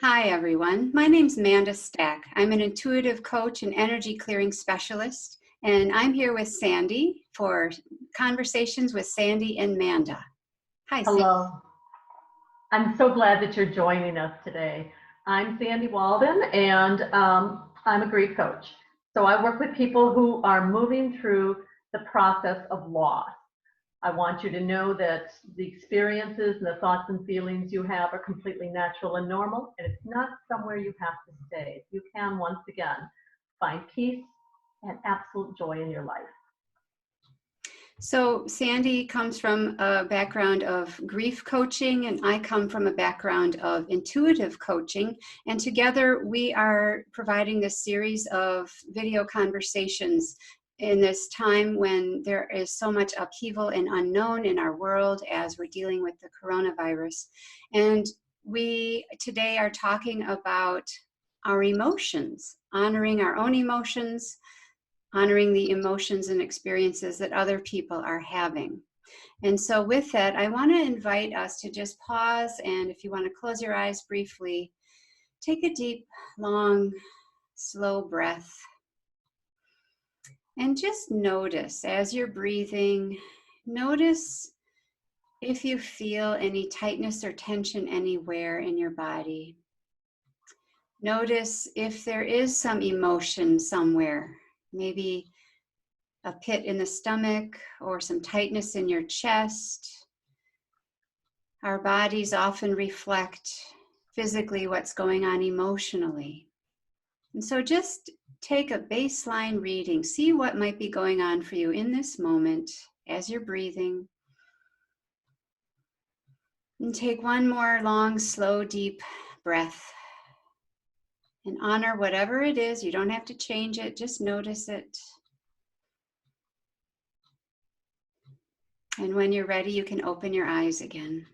Hi, everyone. My name's Manda Stack. I'm an intuitive coach and energy clearing specialist, and I'm here with Sandy for Conversations with Sandy and Manda. Hi, Sandy. Hello. I'm so glad that you're joining us today. I'm Sandy Walden, and I'm a grief coach. So I work with people who are moving through the process of loss. I want you to know that the experiences and the thoughts and feelings you have are completely natural and normal, and it's not somewhere you have to stay. You can, once again, find peace and absolute joy in your life. So Sandy comes from a background of grief coaching, and I come from a background of intuitive coaching. And together we are providing this series of video conversations in this time when there is so much upheaval and unknown in our world as we're dealing with the coronavirus. And we today are talking about our emotions, honoring our own emotions, honoring the emotions and experiences that other people are having. And so with that, I want to invite us to just pause, and if you want to close your eyes briefly, take a deep, long, slow breath. And just notice as you're breathing, notice if you feel any tightness or tension anywhere in your body. Notice if there is some emotion somewhere, maybe a pit in the stomach or some tightness in your chest. Our bodies often reflect physically what's going on emotionally. And so just take a baseline reading. See what might be going on for you in this moment as you're breathing. And take one more long, slow, deep breath. And honor whatever it is. You don't have to change it, just notice it. And when you're ready, you can open your eyes again.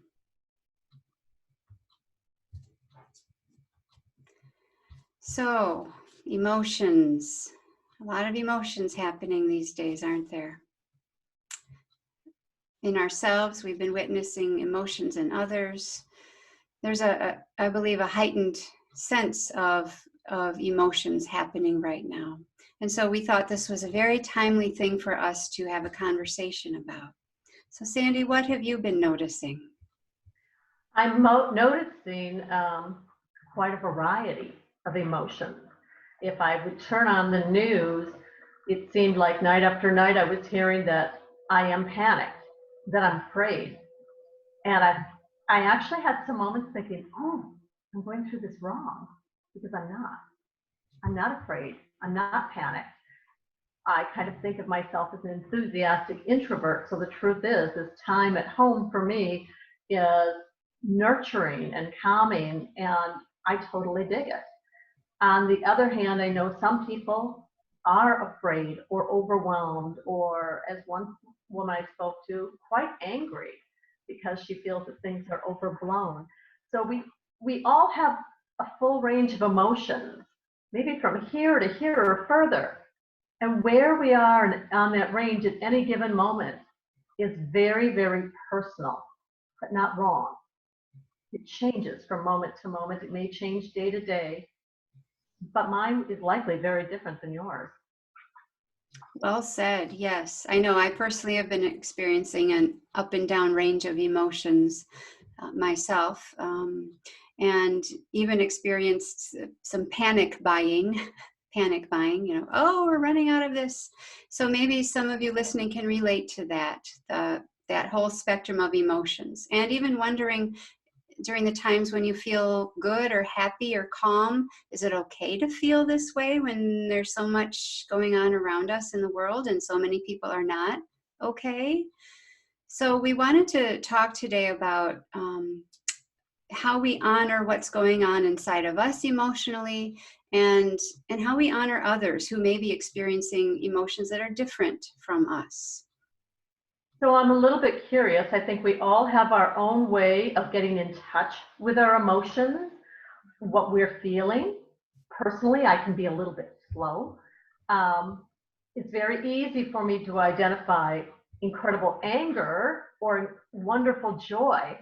So, emotions. A lot of emotions happening these days, aren't there? In ourselves, we've been witnessing emotions in others. There's I believe, a heightened sense of emotions happening right now. And so we thought this was a very timely thing for us to have a conversation about. So Sandy, what have you been noticing? I'm noticing quite a variety of emotions. If I would turn on the news, it seemed like night after night I was hearing that I am panicked, that I'm afraid. And I actually had some moments thinking, oh, I'm going through this wrong, because I'm not. I'm not afraid. I'm not panicked. I kind of think of myself as an enthusiastic introvert. So the truth is time at home for me is nurturing and calming, and I totally dig it. On the other hand, I know some people are afraid or overwhelmed, or as one woman I spoke to, quite angry because she feels that things are overblown. So we all have a full range of emotions, maybe from here to here or further. And where we are on that range at any given moment is very, very personal, but not wrong. It changes from moment to moment. It may change day to day, but mine is likely very different than yours. Well said. Yes, I know I personally have been experiencing an up and down range of emotions myself, and even experienced some panic buying, oh, we're running out of this. So maybe some of you listening can relate to that, that whole spectrum of emotions, and even wondering during the times when you feel good or happy or calm, is it okay to feel this way when there's so much going on around us in the world and so many people are not okay? So we wanted to talk today about how we honor what's going on inside of us emotionally, and how we honor others who may be experiencing emotions that are different from us. So I'm a little bit curious. I think we all have our own way of getting in touch with our emotions, what we're feeling. Personally, I can be a little bit slow. It's very easy for me to identify incredible anger or wonderful joy.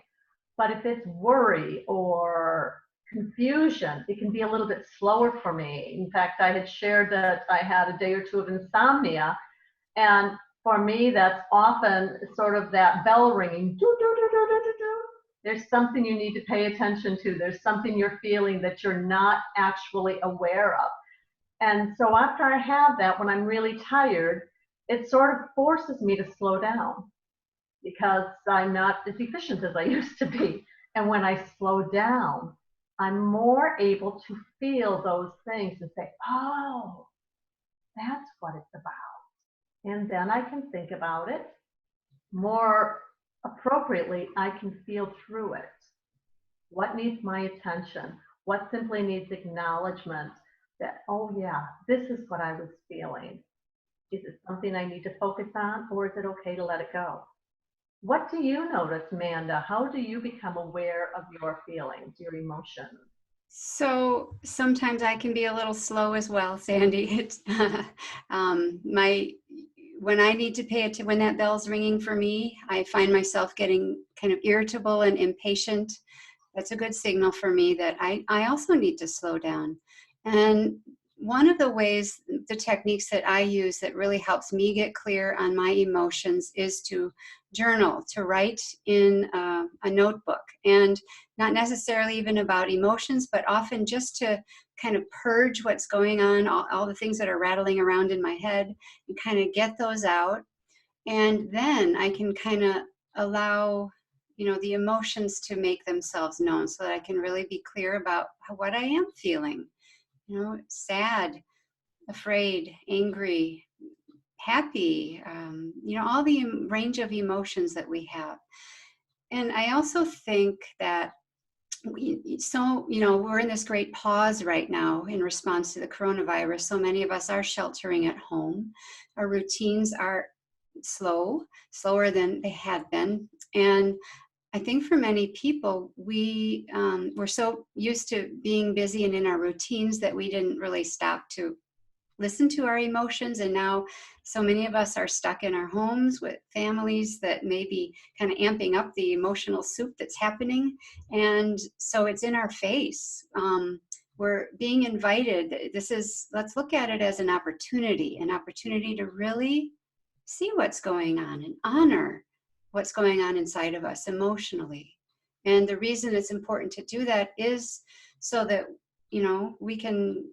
But if it's worry or confusion. It can be a little bit slower for me. In fact, I had shared that I had a day or two of insomnia, and for me, that's often sort of that bell ringing. Do, do, do, do, do, do, do. There's something you need to pay attention to. There's something you're feeling that you're not actually aware of. And so after I have that, when I'm really tired, it sort of forces me to slow down because I'm not as efficient as I used to be. And when I slow down, I'm more able to feel those things and say, oh, that's what it's about. And then I can think about it more appropriately. I can feel through it. What needs my attention? What simply needs acknowledgement that, oh yeah, this is what I was feeling. Is it something I need to focus on, or is it okay to let it go? What do you notice, Manda? How do you become aware of your feelings, your emotions? So sometimes I can be a little slow as well, Sandy. It's, my when I need to pay attention, when that bell's ringing for me, I find myself getting kind of irritable and impatient. That's a good signal for me that I also need to slow down. And one of the ways, the techniques that I use that really helps me get clear on my emotions is to journal, to write in a notebook, and not necessarily even about emotions, but often just to kind of purge what's going on, all the things that are rattling around in my head, and kind of get those out. And then I can kind of allow, the emotions to make themselves known so that I can really be clear about what I am feeling, sad, afraid, angry, happy, all the range of emotions that we have. And I also think that we're in this great pause right now in response to the coronavirus. So many of us are sheltering at home. Our routines are slower than they have been. And I think for many people, we're so used to being busy and in our routines that we didn't really stop to listen to our emotions. And now so many of us are stuck in our homes with families that may be kind of amping up the emotional soup that's happening. And so it's in our face. We're being invited. Let's look at it as an opportunity to really see what's going on and honor what's going on inside of us emotionally. And the reason it's important to do that is so that, we can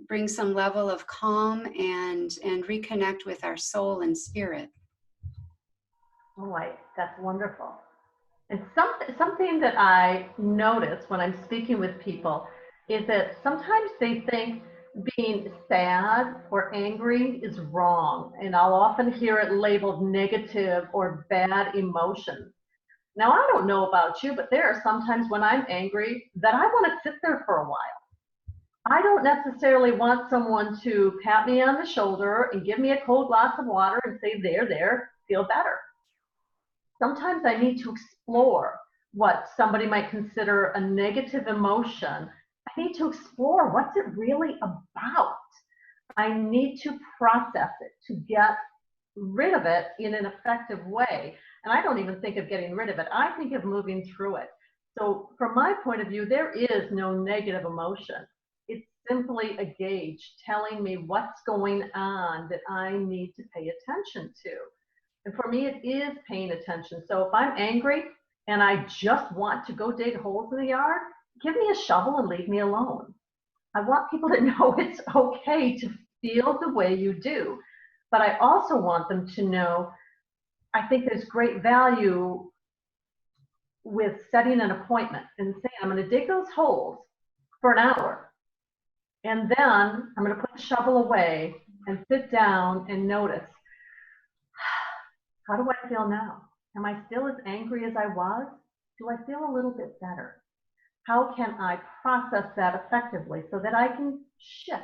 bring some level of calm and reconnect with our soul and spirit. Oh, that's wonderful. And something that I notice when I'm speaking with people is that sometimes they think being sad or angry is wrong. And I'll often hear it labeled negative or bad emotions. Now, I don't know about you, but there are sometimes when I'm angry that I want to sit there for a while. I don't necessarily want someone to pat me on the shoulder and give me a cold glass of water and say, there, feel better. Sometimes I need to explore what somebody might consider a negative emotion. I need to explore what's it really about. I need to process it to get rid of it in an effective way. And I don't even think of getting rid of it. I think of moving through it. So from my point of view, there is no negative emotion. It's simply a gauge telling me what's going on that I need to pay attention to. And for me, it is paying attention. So if I'm angry and I just want to go dig holes in the yard, give me a shovel and leave me alone. I want people to know it's okay to feel the way you do. But I also want them to know, I think there's great value with setting an appointment and saying, I'm going to dig those holes for an hour. And then I'm going to put the shovel away and sit down and notice, how do I feel now? Am I still as angry as I was? Do I feel a little bit better? How can I process that effectively so that I can shift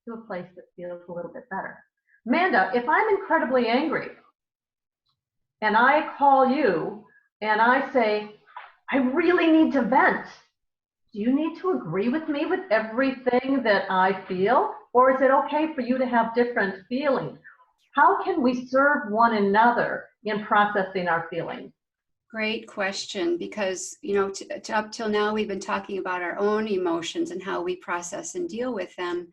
to a place that feels a little bit better? Manda, if I'm incredibly angry and I call you and I say, I really need to vent, do you need to agree with me with everything that I feel? Or is it okay for you to have different feelings? How can we serve one another in processing our feelings? Great question, because, up till now, we've been talking about our own emotions and how we process and deal with them.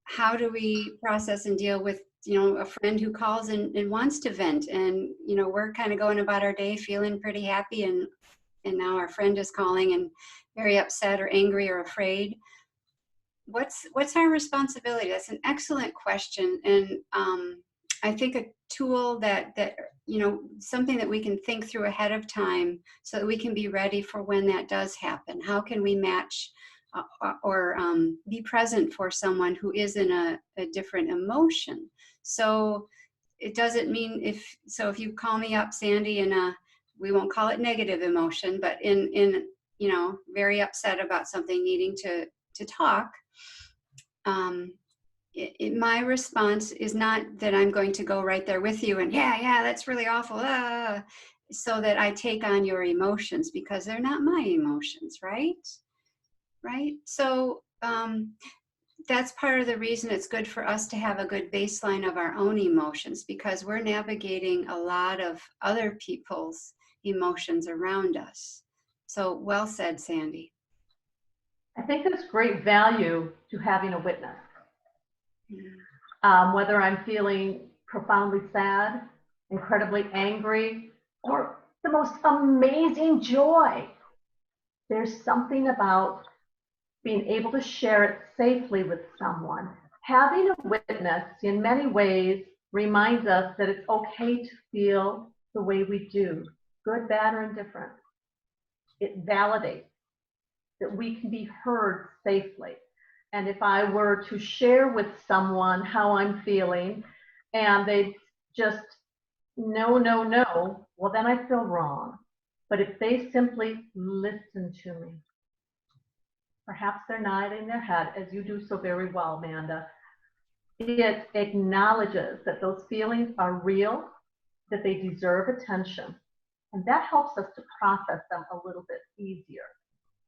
How do we process and deal with, a friend who calls and wants to vent, and, we're kind of going about our day feeling pretty happy, and now our friend is calling and very upset or angry or afraid. What's our responsibility? That's an excellent question, and I think a tool that something that we can think through ahead of time so that we can be ready for when that does happen. How can we match or be present for someone who is in a different emotion? So it doesn't mean if you call me up, Sandy, and we won't call it negative emotion, but in very upset about something, needing to talk. My response is not that I'm going to go right there with you and yeah, that's really awful, so that I take on your emotions, because they're not my emotions, right? So that's part of the reason it's good for us to have a good baseline of our own emotions, because we're navigating a lot of other people's emotions around us. So well said, Sandy. I think there's great value to having a witness. Whether I'm feeling profoundly sad, incredibly angry, or the most amazing joy, there's something about being able to share it safely with someone. Having a witness in many ways reminds us that it's okay to feel the way we do, good, bad, or indifferent. It validates that we can be heard safely. And if I were to share with someone how I'm feeling and they just no, well, then I feel wrong. But if they simply listen to me, perhaps they're nodding their head, as you do so very well, Manda, it acknowledges that those feelings are real, that they deserve attention. And that helps us to process them a little bit easier.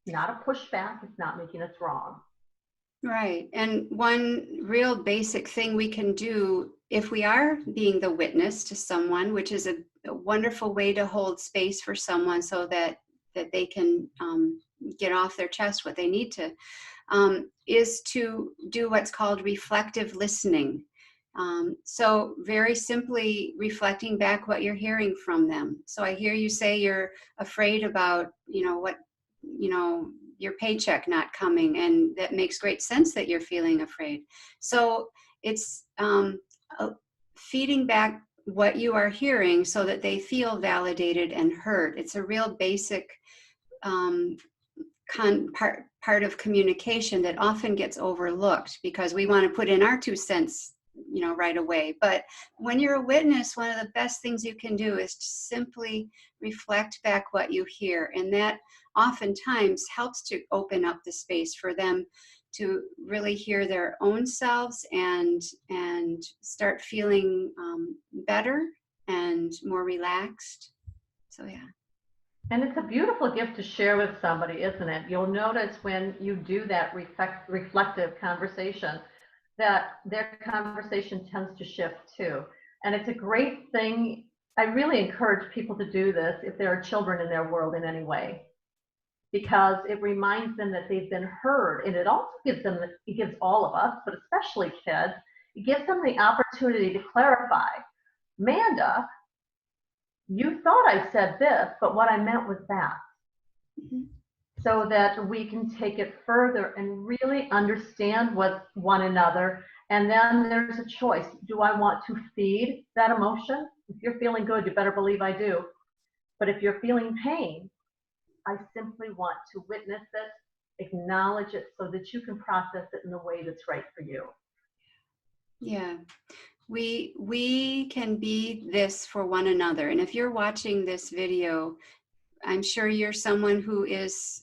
Not a pushback, it's not making us wrong. Right. And one real basic thing we can do if we are being the witness to someone, which is a wonderful way to hold space for someone so that they can get off their chest what they need to, is to do what's called reflective listening. So very simply reflecting back what you're hearing from them. So I hear you say you're afraid about, your paycheck not coming, and that makes great sense that you're feeling afraid. So it's feeding back what you are hearing so that they feel validated and heard. It's a real basic part of communication that often gets overlooked because we want to put in our 2 cents right away. But when you're a witness, one of the best things you can do is to simply reflect back what you hear, and that oftentimes helps to open up the space for them to really hear their own selves and start feeling better and more relaxed. So yeah. And it's a beautiful gift to share with somebody, isn't it? You'll notice when you do that reflective conversation that their conversation tends to shift too. And it's a great thing. I really encourage people to do this if there are children in their world in any way, because it reminds them that they've been heard. And it also gives all of us, but especially kids, it gives them the opportunity to clarify. Manda, you thought I said this, but what I meant was that. Mm-hmm. So that we can take it further and really understand one another. And then there's a choice. Do I want to feed that emotion? If you're feeling good, you better believe I do. But if you're feeling pain, I simply want to witness it, acknowledge it so that you can process it in the way that's right for you. Yeah. We can be this for one another. And if you're watching this video, I'm sure you're someone who is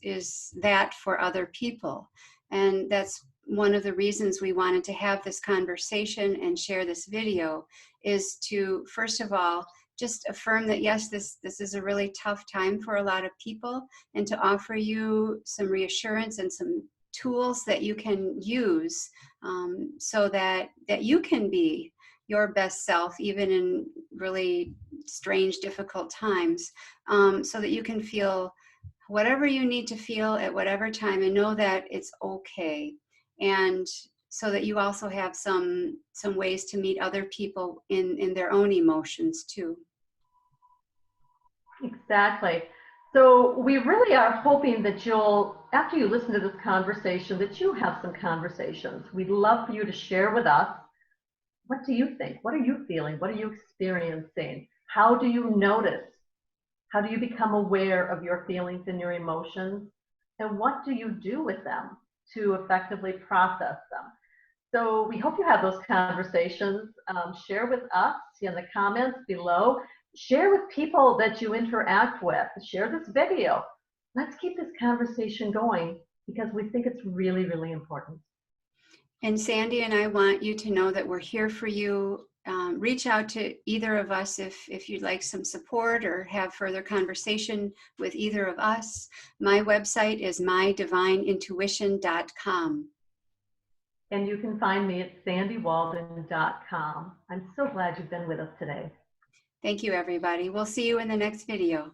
that for other people. And that's one of the reasons we wanted to have this conversation and share this video, is to, first of all, just affirm that, yes, this is a really tough time for a lot of people, and to offer you some reassurance and some tools that you can use so that you can be your best self, even in really strange, difficult times, so that you can feel whatever you need to feel at whatever time, and know that it's okay. And so that you also have some ways to meet other people in their own emotions too. Exactly. So we really are hoping that you'll, after you listen to this conversation, that you have some conversations. We'd love for you to share with us. What do you think? What are you feeling? What are you experiencing? How do you notice? How do you become aware of your feelings and your emotions? And what do you do with them to effectively process them? So we hope you have those conversations. Share with us in the comments below. Share with people that you interact with. Share this video. Let's keep this conversation going because we think it's really, really important. And Sandy and I want you to know that we're here for you. Reach out to either of us if you'd like some support or have further conversation with either of us. My website is mydivineintuition.com. And you can find me at sandywalden.com. I'm so glad you've been with us today. Thank you, everybody. We'll see you in the next video.